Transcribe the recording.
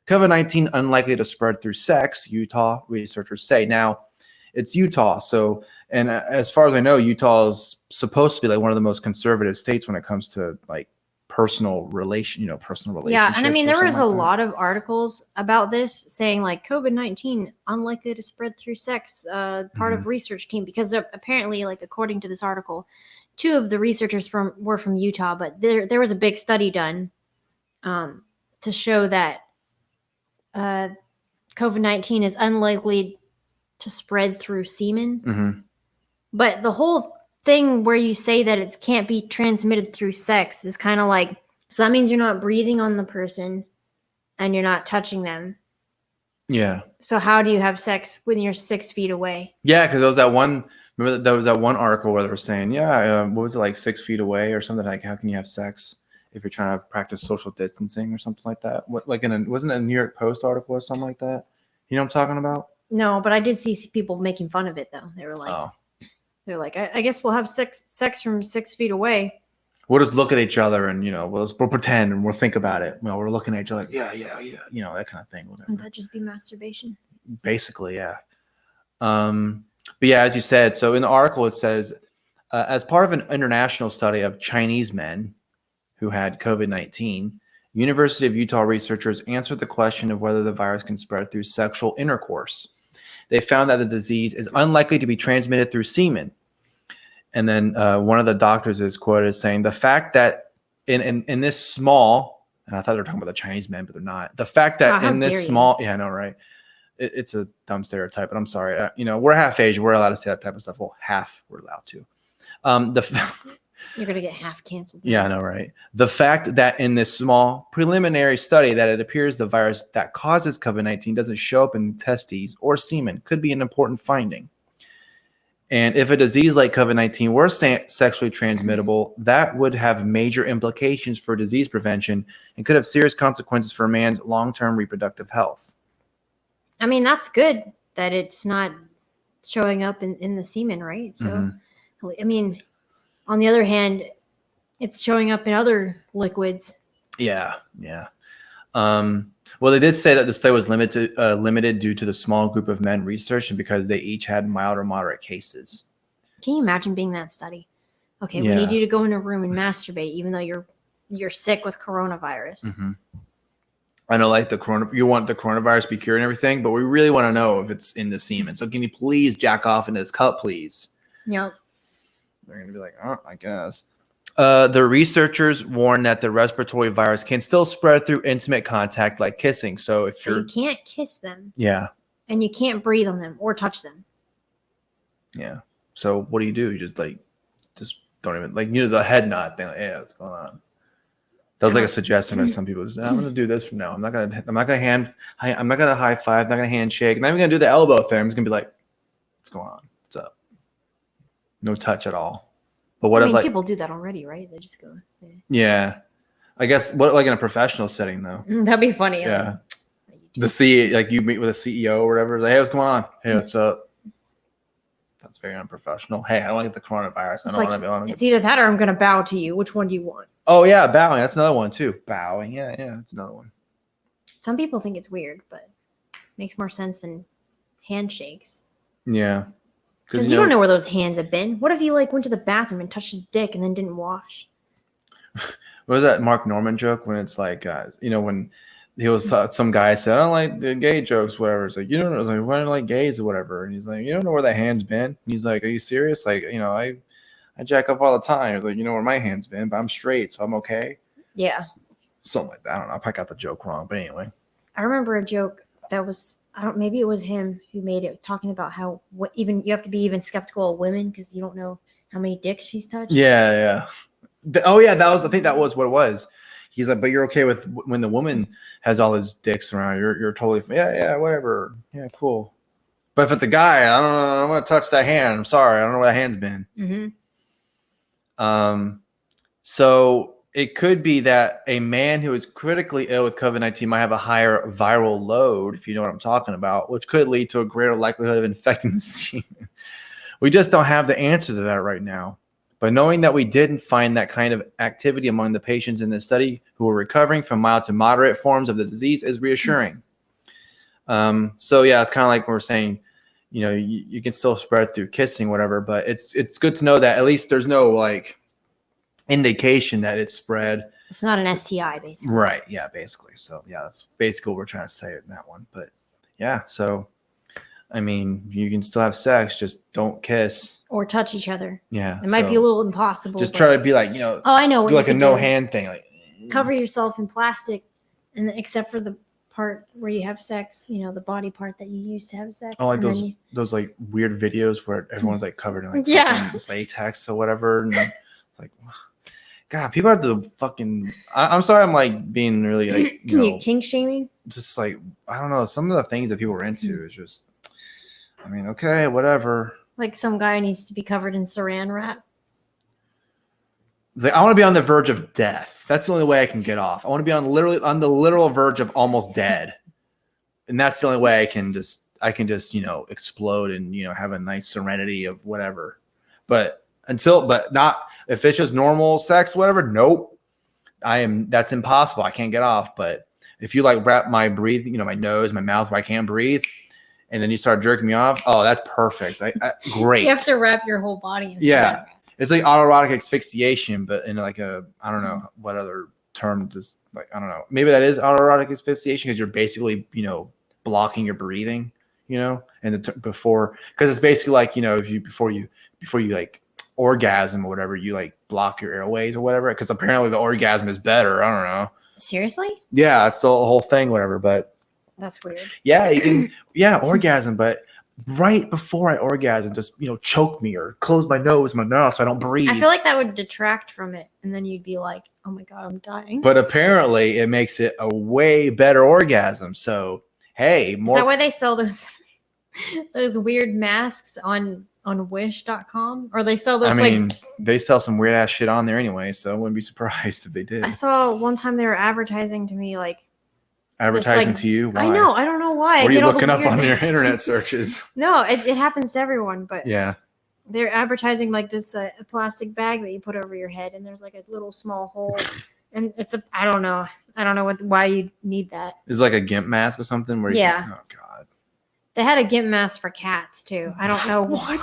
COVID-19 unlikely to spread through sex, Utah researchers say. Now, it's Utah, so, and as far as I know, Utah is supposed to be like one of the most conservative states when it comes to like personal relationships. Yeah, and I mean, there was a lot of articles about this saying like COVID-19 unlikely to spread through sex, part of research team, because apparently, like according to this article, 2 of the researchers were from Utah, but there was a big study done to show that COVID-19 is unlikely to spread through semen. But the whole thing where you say that it can't be transmitted through sex is kind of like, so that means you're not breathing on the person and you're not touching them. Yeah. So how do you have sex when you're 6 feet away? Yeah, because there was that one. Remember there was that one article where they were saying, what was it, like 6 feet away or something? Like, how can you have sex if you're trying to practice social distancing or something like that? What, like wasn't it a New York Post article or something like that? You know what I'm talking about? No, but I did see people making fun of it though. They were like, I guess we'll have sex from 6 feet away. We'll just look at each other and, we'll pretend and we'll think about it. We're looking at each other like, yeah, that kind of thing. Whatever. Wouldn't that just be masturbation? Basically, yeah. But yeah, as you said, so in the article it says, as part of an international study of Chinese men who had COVID-19, University of Utah researchers answered the question of whether the virus can spread through sexual intercourse. They found that the disease is unlikely to be transmitted through semen. And then one of the doctors is quoted as saying, the fact that in this small, and I thought they were talking about the Chinese men, but they're not. The fact that in this small, yeah, I know, right? It's a dumb stereotype, but I'm sorry. We're half Asian. We're allowed to say that type of stuff. Well, half we're allowed to. You're going to get half canceled. Yeah, I know, right? The fact that in this small preliminary study that it appears the virus that causes COVID-19 doesn't show up in testes or semen could be an important finding. And if a disease like COVID-19 were sexually transmittable, that would have major implications for disease prevention and could have serious consequences for a man's long-term reproductive health. I mean, that's good that it's not showing up in the semen, right? So, I mean, on the other hand, it's showing up in other liquids. Yeah. Well, they did say that the study was limited due to the small group of men researched and because they each had mild or moderate cases. Can you imagine being that study? Okay, we need you to go in a room and masturbate, even though you're sick with coronavirus. I know, like you want the coronavirus to be cured and everything, but we really want to know if it's in the semen. So can you please jack off into this cup, please? Yep. They're going to be like, oh, I guess. The researchers warn that the respiratory virus can still spread through intimate contact like kissing. So you can't kiss them. Yeah. And you can't breathe on them or touch them. Yeah. So what do? You just don't even the head nod thing. Like, yeah, what's going on? That was like a suggestion that some people said, I'm going to do this from now. I'm not going to high five. I'm not going to handshake. I'm not even going to do the elbow thing. I'm just going to be like, what's going on? What's up? No touch at all. But what if people do that already, right? They just go. Yeah. I guess like in a professional setting though. That'd be funny. Yeah. You meet with a CEO or whatever. Like, hey, what's going on? Hey, what's up? That's very unprofessional. Hey, I don't want to get the coronavirus. I don't want to be on. It's either that or I'm going to bow to you. Which one do you want? Oh yeah, bowing. That's another one too. Bowing. Yeah, that's another one. Some people think it's weird, but it makes more sense than handshakes. Yeah. Because you don't know where those hands have been. What if he went to the bathroom and touched his dick and then didn't wash? What was that Mark Norman joke when it's like, when he was some guy said, I don't like the gay jokes, whatever. It's like, you don't know. It's like, why don't I like gays or whatever? And he's like, you don't know where that hand's been. And he's like, are you serious? Like, I jack up all the time. He's like, you know where my hand's been, but I'm straight, so I'm okay. Yeah. Something like that. I don't know. I probably got the joke wrong, but anyway. I remember a joke that was, maybe it was him who made it, talking about how you have to be even skeptical of women because you don't know how many dicks she's touched. Yeah. Oh yeah, I think that was what it was. He's like, but you're okay with when the woman has all his dicks around. You're totally whatever. Yeah, cool. But if it's a guy, I don't know. I'm gonna touch that hand. I'm sorry, I don't know where that hand's been. So it could be that a man who is critically ill with COVID-19 might have a higher viral load, if you know what I'm talking about, which could lead to a greater likelihood of infecting the semen. We just don't have the answer to that right now. But knowing that we didn't find that kind of activity among the patients in this study who were recovering from mild to moderate forms of the disease is reassuring. So yeah, it's kind of like we're saying, you know, you can still spread through kissing, whatever, but it's good to know that at least there's no like indication that it's spread. It's not an STI, basically. Right. Yeah, basically. So yeah, that's basically what we're trying to say in that one. But yeah, so I mean, you can still have sex, just don't kiss or touch each other. Yeah. It might be a little impossible. Just try to be like, you know, oh, I know, do like a no hand thing. Like cover yourself in plastic, and except for the part where you have sex, you know, the body part that you use to have sex. Oh, like those like weird videos where everyone's like covered in like yeah. latex or whatever. And it's like, God, people have the fucking. I'm sorry, I'm like being really like, you know, kink shaming. Just like, I don't know, some of the things that people are into is just. I mean, okay, whatever. Like some guy needs to be covered in saran wrap. Like, I want to be on the verge of death. That's the only way I can get off. I want to be on the literal verge of almost dead, and that's the only way I can just you know explode and you know have a nice serenity of whatever. But not if it's just normal sex, whatever. Nope, that's impossible. I can't get off. But if you like wrap my breathing, you know, my nose, my mouth where I can't breathe. And then you start jerking me off. Oh, that's perfect. Great. You have to wrap your whole body in yeah. It's like autoerotic asphyxiation, but in like I don't know what other term, just like, I don't know. Maybe that is autoerotic asphyxiation because you're basically, you know, blocking your breathing, you know, and because it's basically like, you know, if you, before you like orgasm or whatever, you like block your airways or whatever. Cause apparently the orgasm is better. I don't know. Seriously? Yeah. It's the whole thing, whatever. But that's weird. Yeah, you can. Yeah, orgasm, but right before I orgasm, just you know, choke me or close my nose, my mouth, so I don't breathe. I feel like that would detract from it, and then you'd be like, "Oh my god, I'm dying." But apparently, it makes it a way better orgasm. So hey, more. Is that why they sell those weird masks on Wish.com, or they sell those? I mean, they sell some weird ass shit on there anyway, so I wouldn't be surprised if they did. I saw one time they were advertising to me like. Advertising to you? Why? I know. I don't know why. What are you looking up on your internet searches? No, it happens to everyone, but yeah, they're advertising like this a plastic bag that you put over your head, and there's like a little small hole, and it's I don't know why you need that. It's like a GIMP mask or something. Where yeah. Oh god. They had a GIMP mask for cats too. I don't know why.